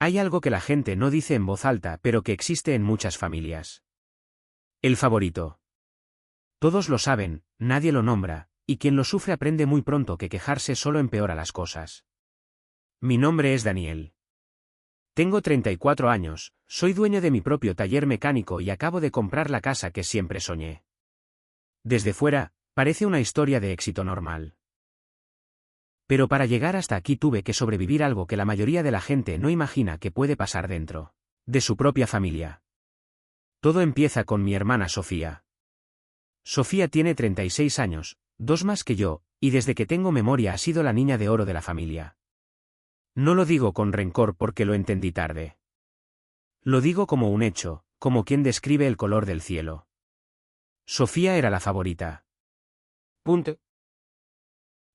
Hay algo que la gente no dice en voz alta pero que existe en muchas familias. El favorito. Todos lo saben, nadie lo nombra, y quien lo sufre aprende muy pronto que quejarse solo empeora las cosas. Mi nombre es Daniel. Tengo 34 años, soy dueño de mi propio taller mecánico y acabo de comprar la casa que siempre soñé. Desde fuera, parece una historia de éxito normal. Pero para llegar hasta aquí tuve que sobrevivir algo que la mayoría de la gente no imagina que puede pasar dentro de su propia familia. Todo empieza con mi hermana Sofía. Sofía tiene 36 años, 2 más que yo, y desde que tengo memoria ha sido la niña de oro de la familia. No lo digo con rencor porque lo entendí tarde. Lo digo como un hecho, como quien describe el color del cielo. Sofía era la favorita. Punto.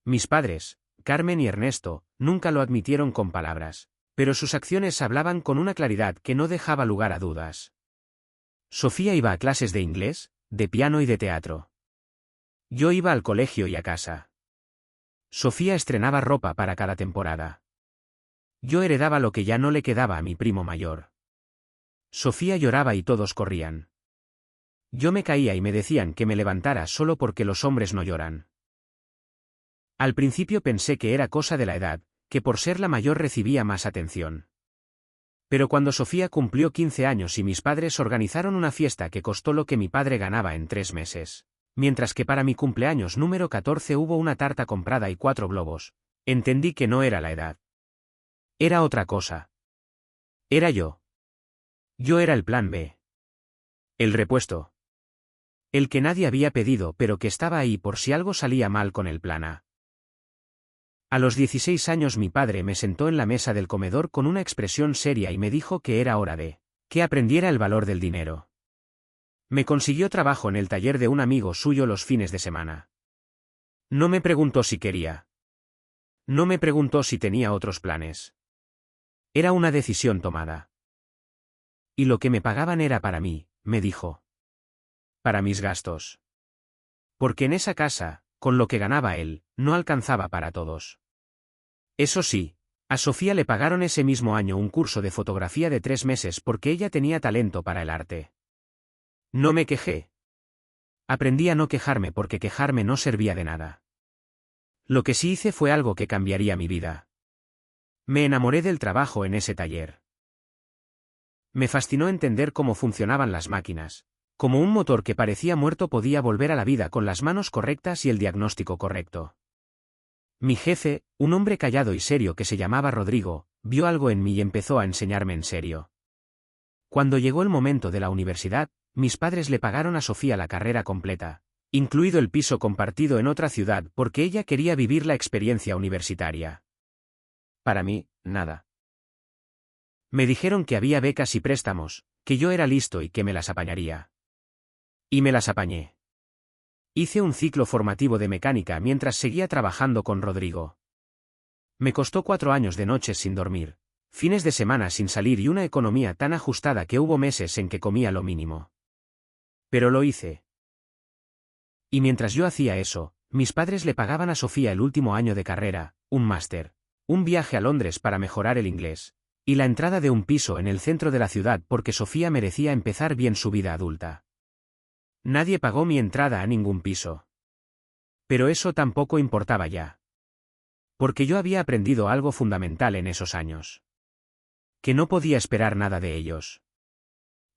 Mis padres, Carmen y Ernesto, nunca lo admitieron con palabras, pero sus acciones hablaban con una claridad que no dejaba lugar a dudas. Sofía iba a clases de inglés, de piano y de teatro. Yo iba al colegio y a casa. Sofía estrenaba ropa para cada temporada. Yo heredaba lo que ya no le quedaba a mi primo mayor. Sofía lloraba y todos corrían. Yo me caía y me decían que me levantara solo porque los hombres no lloran. Al principio pensé que era cosa de la edad, que por ser la mayor recibía más atención. Pero cuando Sofía cumplió 15 años y mis padres organizaron una fiesta que costó lo que mi padre ganaba en 3 meses, mientras que para mi cumpleaños número 14 hubo una tarta comprada y 4 globos, entendí que no era la edad. Era otra cosa. Era yo. Yo era el plan B. El repuesto. El que nadie había pedido pero que estaba ahí por si algo salía mal con el plan A. A los 16 años mi padre me sentó en la mesa del comedor con una expresión seria y me dijo que era hora de que aprendiera el valor del dinero. Me consiguió trabajo en el taller de un amigo suyo los fines de semana. No me preguntó si quería. No me preguntó si tenía otros planes. Era una decisión tomada. Y lo que me pagaban era para mí, me dijo. Para mis gastos. Porque en esa casa, con lo que ganaba él, no alcanzaba para todos. Eso sí, a Sofía le pagaron ese mismo año un curso de fotografía de 3 meses porque ella tenía talento para el arte. No me quejé. Aprendí a no quejarme porque quejarme no servía de nada. Lo que sí hice fue algo que cambiaría mi vida. Me enamoré del trabajo en ese taller. Me fascinó entender cómo funcionaban las máquinas. Como un motor que parecía muerto podía volver a la vida con las manos correctas y el diagnóstico correcto. Mi jefe, un hombre callado y serio que se llamaba Rodrigo, vio algo en mí y empezó a enseñarme en serio. Cuando llegó el momento de la universidad, mis padres le pagaron a Sofía la carrera completa, incluido el piso compartido en otra ciudad porque ella quería vivir la experiencia universitaria. Para mí, nada. Me dijeron que había becas y préstamos, que yo era listo y que me las apañaría. Y me las apañé. Hice un ciclo formativo de mecánica mientras seguía trabajando con Rodrigo. Me costó 4 años de noches sin dormir, fines de semana sin salir y una economía tan ajustada que hubo meses en que comía lo mínimo. Pero lo hice. Y mientras yo hacía eso, mis padres le pagaban a Sofía el último año de carrera, un máster, un viaje a Londres para mejorar el inglés, y la entrada de un piso en el centro de la ciudad porque Sofía merecía empezar bien su vida adulta. Nadie pagó mi entrada a ningún piso. Pero eso tampoco importaba ya. Porque yo había aprendido algo fundamental en esos años. Que no podía esperar nada de ellos.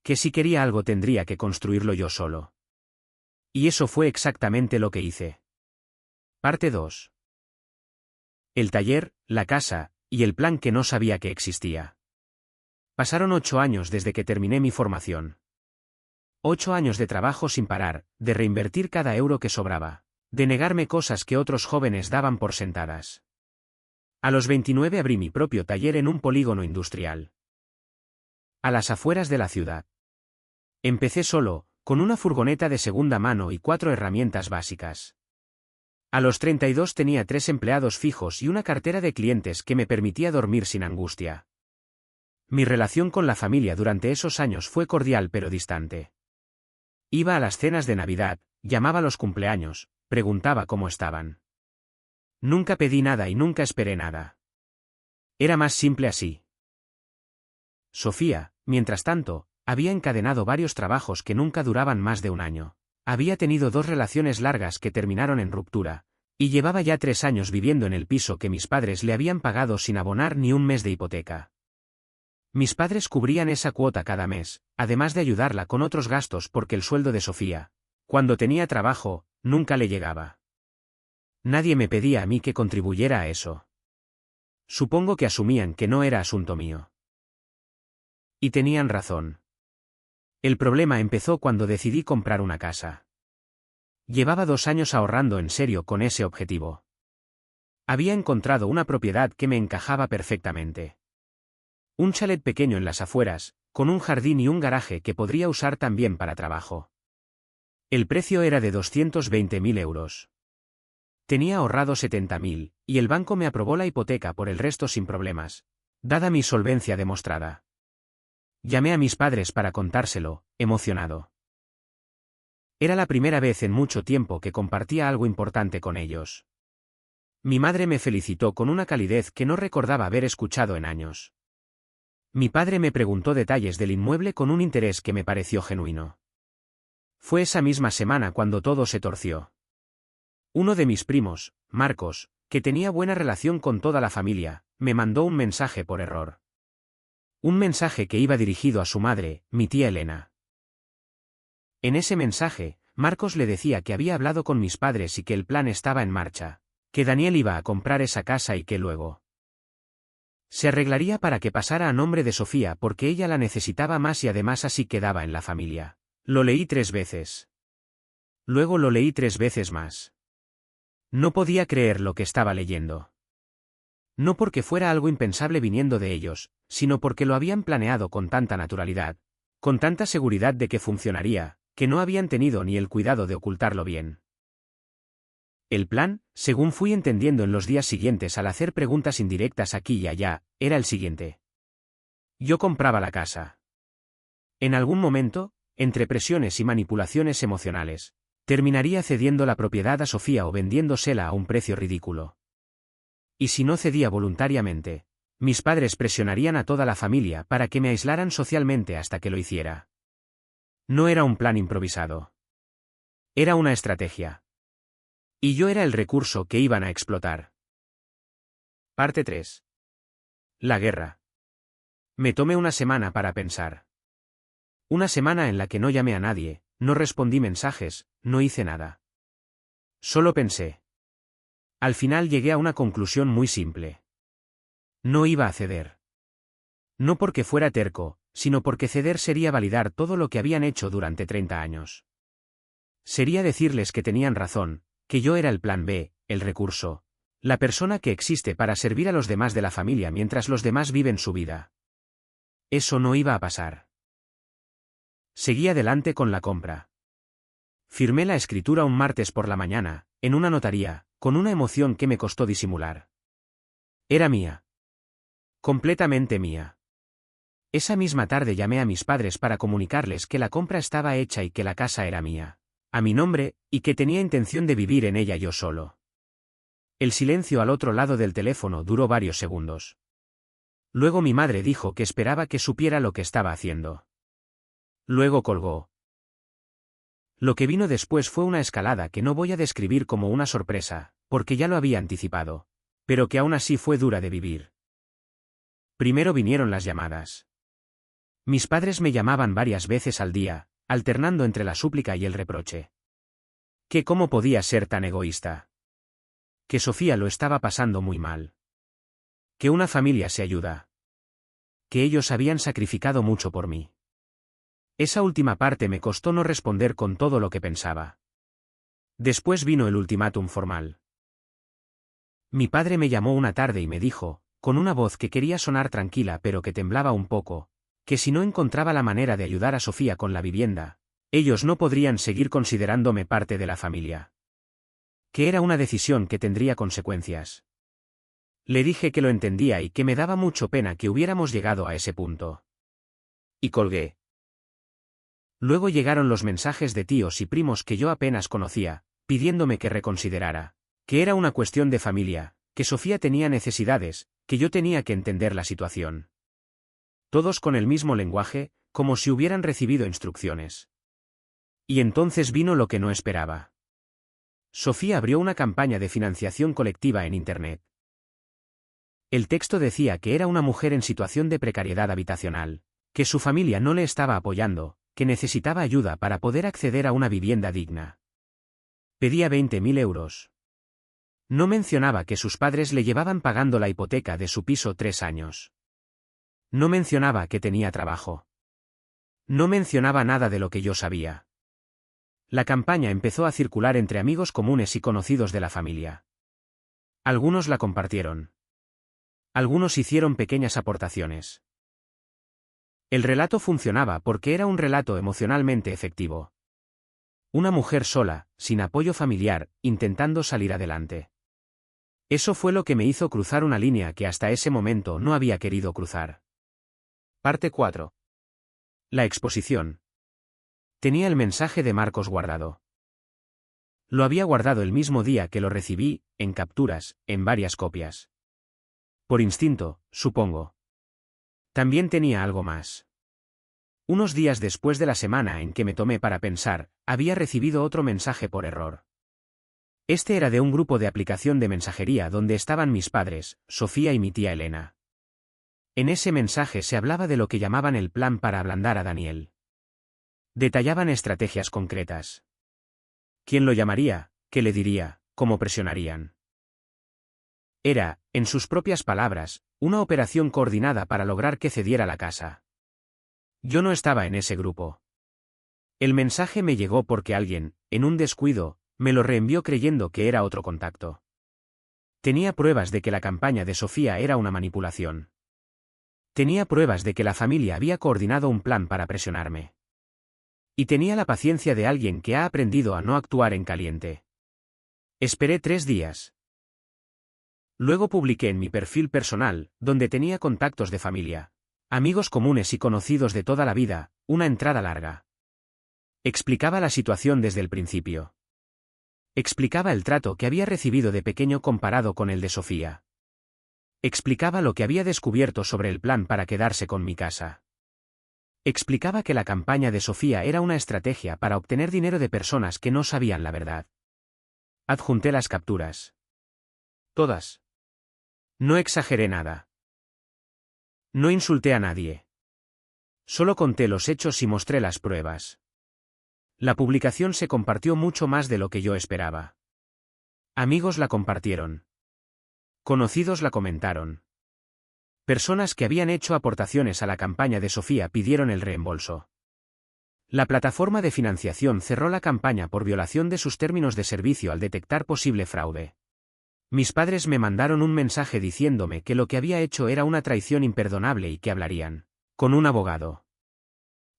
Que si quería algo tendría que construirlo yo solo. Y eso fue exactamente lo que hice. Parte 2. El taller, la casa, y el plan que no sabía que existía. Pasaron 8 años desde que terminé mi formación. 8 años de trabajo sin parar, de reinvertir cada euro que sobraba, de negarme cosas que otros jóvenes daban por sentadas. A los 29 abrí mi propio taller en un polígono industrial. A las afueras de la ciudad. Empecé solo, con una furgoneta de segunda mano y 4 herramientas básicas. A los 32 tenía 3 empleados fijos y una cartera de clientes que me permitía dormir sin angustia. Mi relación con la familia durante esos años fue cordial pero distante. Iba a las cenas de Navidad, llamaba a los cumpleaños, preguntaba cómo estaban. Nunca pedí nada y nunca esperé nada. Era más simple así. Sofía, mientras tanto, había encadenado varios trabajos que nunca duraban más de un año. Había tenido 2 relaciones largas que terminaron en ruptura, y llevaba ya 3 años viviendo en el piso que mis padres le habían pagado sin abonar ni un mes de hipoteca. Mis padres cubrían esa cuota cada mes, además de ayudarla con otros gastos porque el sueldo de Sofía, cuando tenía trabajo, nunca le llegaba. Nadie me pedía a mí que contribuyera a eso. Supongo que asumían que no era asunto mío. Y tenían razón. El problema empezó cuando decidí comprar una casa. Llevaba 2 años ahorrando en serio con ese objetivo. Había encontrado una propiedad que me encajaba perfectamente. Un chalet pequeño en las afueras, con un jardín y un garaje que podría usar también para trabajo. El precio era de 220.000 euros. Tenía ahorrado 70.000, y el banco me aprobó la hipoteca por el resto sin problemas, dada mi solvencia demostrada. Llamé a mis padres para contárselo, emocionado. Era la primera vez en mucho tiempo que compartía algo importante con ellos. Mi madre me felicitó con una calidez que no recordaba haber escuchado en años. Mi padre me preguntó detalles del inmueble con un interés que me pareció genuino. Fue esa misma semana cuando todo se torció. Uno de mis primos, Marcos, que tenía buena relación con toda la familia, me mandó un mensaje por error. Un mensaje que iba dirigido a su madre, mi tía Elena. En ese mensaje, Marcos le decía que había hablado con mis padres y que el plan estaba en marcha, que Daniel iba a comprar esa casa y que luego se arreglaría para que pasara a nombre de Sofía porque ella la necesitaba más y además así quedaba en la familia. Lo leí 3 veces. Luego lo leí 3 veces más. No podía creer lo que estaba leyendo. No porque fuera algo impensable viniendo de ellos, sino porque lo habían planeado con tanta naturalidad, con tanta seguridad de que funcionaría, que no habían tenido ni el cuidado de ocultarlo bien. El plan, según fui entendiendo en los días siguientes al hacer preguntas indirectas aquí y allá, era el siguiente. Yo compraba la casa. En algún momento, entre presiones y manipulaciones emocionales, terminaría cediendo la propiedad a Sofía o vendiéndosela a un precio ridículo. Y si no cedía voluntariamente, mis padres presionarían a toda la familia para que me aislaran socialmente hasta que lo hiciera. No era un plan improvisado. Era una estrategia. Y yo era el recurso que iban a explotar. Parte 3. La guerra. Me tomé una semana para pensar. Una semana en la que no llamé a nadie, no respondí mensajes, no hice nada. Solo pensé. Al final llegué a una conclusión muy simple. No iba a ceder. No porque fuera terco, sino porque ceder sería validar todo lo que habían hecho durante 30 años. Sería decirles que tenían razón, que yo era el plan B, el recurso, la persona que existe para servir a los demás de la familia mientras los demás viven su vida. Eso no iba a pasar. Seguí adelante con la compra. Firmé la escritura un martes por la mañana, en una notaría, con una emoción que me costó disimular. Era mía. Completamente mía. Esa misma tarde llamé a mis padres para comunicarles que la compra estaba hecha y que la casa era mía, a mi nombre, y que tenía intención de vivir en ella yo solo. El silencio al otro lado del teléfono duró varios segundos. Luego mi madre dijo que esperaba que supiera lo que estaba haciendo. Luego colgó. Lo que vino después fue una escalada que no voy a describir como una sorpresa, porque ya lo había anticipado, pero que aún así fue dura de vivir. Primero vinieron las llamadas. Mis padres me llamaban varias veces al día, alternando entre la súplica y el reproche. Que cómo podía ser tan egoísta. Que Sofía lo estaba pasando muy mal. Que una familia se ayuda. Que ellos habían sacrificado mucho por mí. Esa última parte me costó no responder con todo lo que pensaba. Después vino el ultimátum formal. Mi padre me llamó una tarde y me dijo, con una voz que quería sonar tranquila pero que temblaba un poco, que si no encontraba la manera de ayudar a Sofía con la vivienda, ellos no podrían seguir considerándome parte de la familia. Que era una decisión que tendría consecuencias. Le dije que lo entendía y que me daba mucho pena que hubiéramos llegado a ese punto. Y colgué. Luego llegaron los mensajes de tíos y primos que yo apenas conocía, pidiéndome que reconsiderara, que era una cuestión de familia, que Sofía tenía necesidades, que yo tenía que entender la situación. Todos con el mismo lenguaje, como si hubieran recibido instrucciones. Y entonces vino lo que no esperaba. Sofía abrió una campaña de financiación colectiva en Internet. El texto decía que era una mujer en situación de precariedad habitacional, que su familia no le estaba apoyando, que necesitaba ayuda para poder acceder a una vivienda digna. Pedía 20.000 euros. No mencionaba que sus padres le llevaban pagando la hipoteca de su piso 3 años. No mencionaba que tenía trabajo. No mencionaba nada de lo que yo sabía. La campaña empezó a circular entre amigos comunes y conocidos de la familia. Algunos la compartieron. Algunos hicieron pequeñas aportaciones. El relato funcionaba porque era un relato emocionalmente efectivo. Una mujer sola, sin apoyo familiar, intentando salir adelante. Eso fue lo que me hizo cruzar una línea que hasta ese momento no había querido cruzar. Parte 4. La exposición. Tenía el mensaje de Marcos guardado. Lo había guardado el mismo día que lo recibí, en capturas, en varias copias. Por instinto, supongo. También tenía algo más. Unos días después de la semana en que me tomé para pensar, había recibido otro mensaje por error. Este era de un grupo de aplicación de mensajería donde estaban mis padres, Sofía y mi tía Elena. En ese mensaje se hablaba de lo que llamaban el plan para ablandar a Daniel. Detallaban estrategias concretas. ¿Quién lo llamaría? ¿Qué le diría? ¿Cómo presionarían? Era, en sus propias palabras, una operación coordinada para lograr que cediera la casa. Yo no estaba en ese grupo. El mensaje me llegó porque alguien, en un descuido, me lo reenvió creyendo que era otro contacto. Tenía pruebas de que la campaña de Sofía era una manipulación. Tenía pruebas de que la familia había coordinado un plan para presionarme. Y tenía la paciencia de alguien que ha aprendido a no actuar en caliente. Esperé 3 días. Luego publiqué en mi perfil personal, donde tenía contactos de familia, amigos comunes y conocidos de toda la vida, una entrada larga. Explicaba la situación desde el principio. Explicaba el trato que había recibido de pequeño comparado con el de Sofía. Explicaba lo que había descubierto sobre el plan para quedarse con mi casa. Explicaba que la campaña de Sofía era una estrategia para obtener dinero de personas que no sabían la verdad. Adjunté las capturas. Todas. No exageré nada. No insulté a nadie. Solo conté los hechos y mostré las pruebas. La publicación se compartió mucho más de lo que yo esperaba. Amigos la compartieron. Conocidos la comentaron. Personas que habían hecho aportaciones a la campaña de Sofía pidieron el reembolso. La plataforma de financiación cerró la campaña por violación de sus términos de servicio al detectar posible fraude. Mis padres me mandaron un mensaje diciéndome que lo que había hecho era una traición imperdonable y que hablarían con un abogado.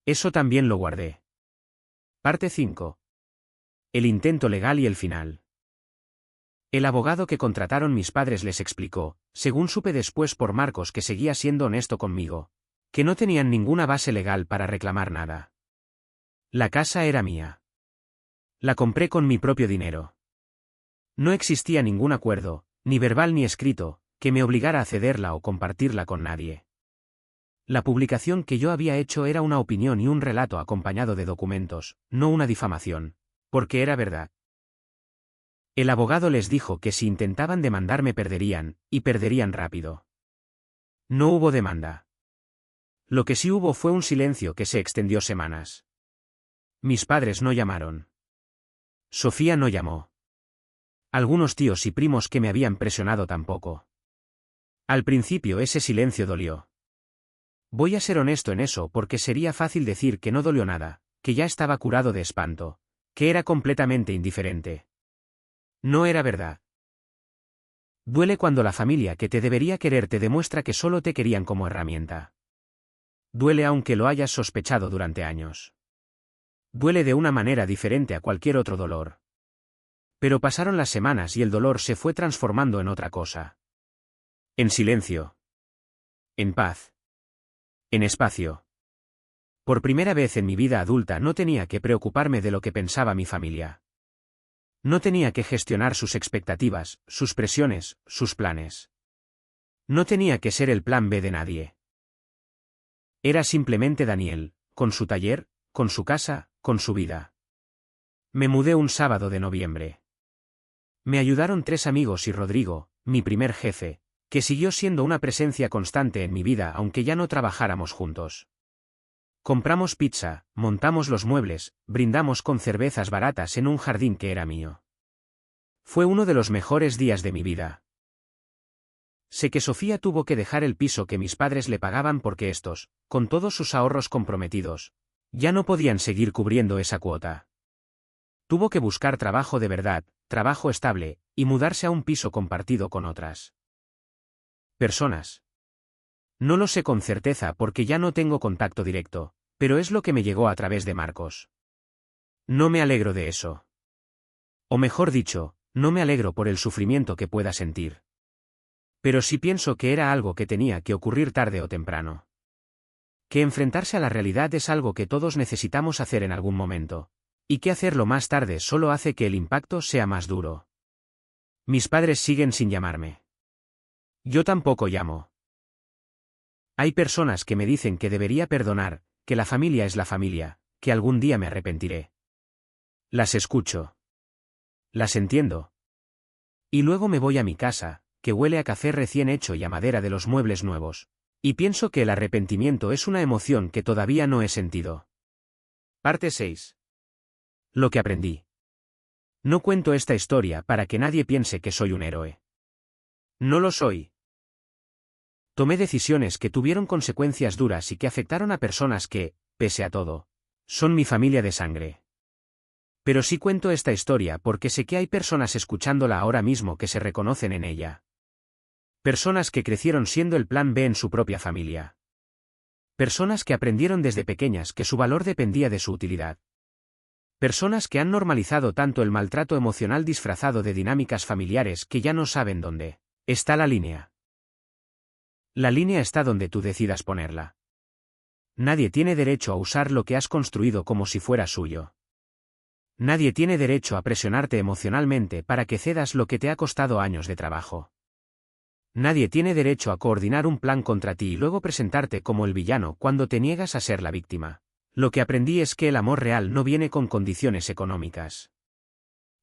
Eso también lo guardé. Parte 5. El intento legal y el final. El abogado que contrataron mis padres les explicó, según supe después por Marcos que seguía siendo honesto conmigo, que no tenían ninguna base legal para reclamar nada. La casa era mía. La compré con mi propio dinero. No existía ningún acuerdo, ni verbal ni escrito, que me obligara a cederla o compartirla con nadie. La publicación que yo había hecho era una opinión y un relato acompañado de documentos, no una difamación, porque era verdad. El abogado les dijo que si intentaban demandarme perderían, y perderían rápido. No hubo demanda. Lo que sí hubo fue un silencio que se extendió semanas. Mis padres no llamaron. Sofía no llamó. Algunos tíos y primos que me habían presionado tampoco. Al principio ese silencio dolió. Voy a ser honesto en eso porque sería fácil decir que no dolió nada, que ya estaba curado de espanto, que era completamente indiferente. No era verdad. Duele cuando la familia que te debería querer te demuestra que solo te querían como herramienta. Duele aunque lo hayas sospechado durante años. Duele de una manera diferente a cualquier otro dolor. Pero pasaron las semanas y el dolor se fue transformando en otra cosa. En silencio. En paz. En espacio. Por primera vez en mi vida adulta no tenía que preocuparme de lo que pensaba mi familia. No tenía que gestionar sus expectativas, sus presiones, sus planes. No tenía que ser el plan B de nadie. Era simplemente Daniel, con su taller, con su casa, con su vida. Me mudé un sábado de noviembre. Me ayudaron 3 amigos y Rodrigo, mi primer jefe, que siguió siendo una presencia constante en mi vida aunque ya no trabajáramos juntos. Compramos pizza, montamos los muebles, brindamos con cervezas baratas en un jardín que era mío. Fue uno de los mejores días de mi vida. Sé que Sofía tuvo que dejar el piso que mis padres le pagaban porque estos, con todos sus ahorros comprometidos, ya no podían seguir cubriendo esa cuota. Tuvo que buscar trabajo de verdad, trabajo estable, y mudarse a un piso compartido con otras personas. No lo sé con certeza porque ya no tengo contacto directo, pero es lo que me llegó a través de Marcos. No me alegro de eso. O mejor dicho, no me alegro por el sufrimiento que pueda sentir. Pero sí pienso que era algo que tenía que ocurrir tarde o temprano. Que enfrentarse a la realidad es algo que todos necesitamos hacer en algún momento, y que hacerlo más tarde solo hace que el impacto sea más duro. Mis padres siguen sin llamarme. Yo tampoco llamo. Hay personas que me dicen que debería perdonar, que la familia es la familia, que algún día me arrepentiré. Las escucho. Las entiendo. Y luego me voy a mi casa, que huele a café recién hecho y a madera de los muebles nuevos, y pienso que el arrepentimiento es una emoción que todavía no he sentido. Parte 6. Lo que aprendí. No cuento esta historia para que nadie piense que soy un héroe. No lo soy. Tomé decisiones que tuvieron consecuencias duras y que afectaron a personas que, pese a todo, son mi familia de sangre. Pero sí cuento esta historia porque sé que hay personas escuchándola ahora mismo que se reconocen en ella. Personas que crecieron siendo el plan B en su propia familia. Personas que aprendieron desde pequeñas que su valor dependía de su utilidad. Personas que han normalizado tanto el maltrato emocional disfrazado de dinámicas familiares que ya no saben dónde está la línea. La línea está donde tú decidas ponerla. Nadie tiene derecho a usar lo que has construido como si fuera suyo. Nadie tiene derecho a presionarte emocionalmente para que cedas lo que te ha costado años de trabajo. Nadie tiene derecho a coordinar un plan contra ti y luego presentarte como el villano cuando te niegas a ser la víctima. Lo que aprendí es que el amor real no viene con condiciones económicas.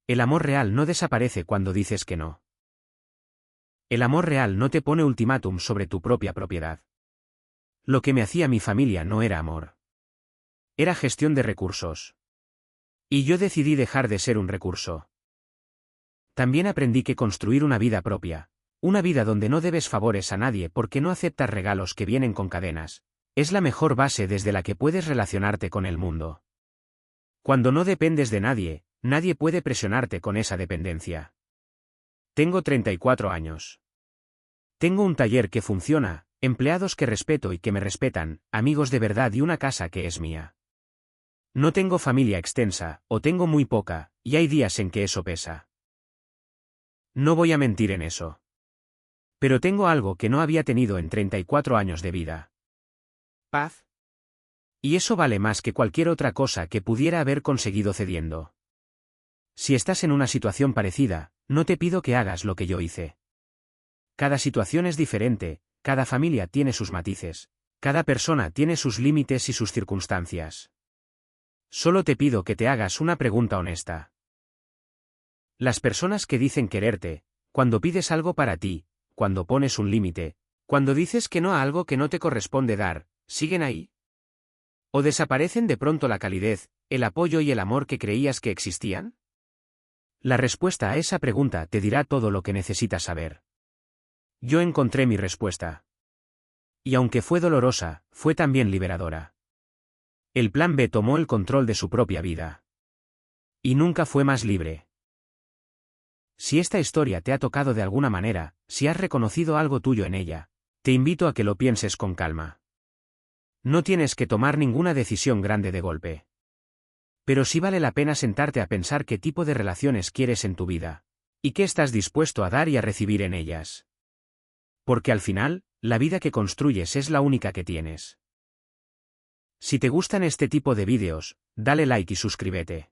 El amor real no desaparece cuando dices que no. El amor real no te pone ultimátum sobre tu propia propiedad. Lo que me hacía mi familia no era amor. Era gestión de recursos. Y yo decidí dejar de ser un recurso. También aprendí que construir una vida propia, una vida donde no debes favores a nadie porque no aceptas regalos que vienen con cadenas, es la mejor base desde la que puedes relacionarte con el mundo. Cuando no dependes de nadie, nadie puede presionarte con esa dependencia. Tengo 34 años. Tengo un taller que funciona, empleados que respeto y que me respetan, amigos de verdad y una casa que es mía. No tengo familia extensa, o tengo muy poca, y hay días en que eso pesa. No voy a mentir en eso. Pero tengo algo que no había tenido en 34 años de vida. Paz. Y eso vale más que cualquier otra cosa que pudiera haber conseguido cediendo. Si estás en una situación parecida, no te pido que hagas lo que yo hice. Cada situación es diferente, cada familia tiene sus matices, cada persona tiene sus límites y sus circunstancias. Solo te pido que te hagas una pregunta honesta. Las personas que dicen quererte, cuando pides algo para ti, cuando pones un límite, cuando dices que no a algo que no te corresponde dar, ¿siguen ahí? ¿O desaparecen de pronto la calidez, el apoyo y el amor que creías que existían? La respuesta a esa pregunta te dirá todo lo que necesitas saber. Yo encontré mi respuesta. Y aunque fue dolorosa, fue también liberadora. El plan B tomó el control de su propia vida. Y nunca fue más libre. Si esta historia te ha tocado de alguna manera, si has reconocido algo tuyo en ella, te invito a que lo pienses con calma. No tienes que tomar ninguna decisión grande de golpe. Pero sí vale la pena sentarte a pensar qué tipo de relaciones quieres en tu vida, y qué estás dispuesto a dar y a recibir en ellas. Porque al final, la vida que construyes es la única que tienes. Si te gustan este tipo de vídeos, dale like y suscríbete.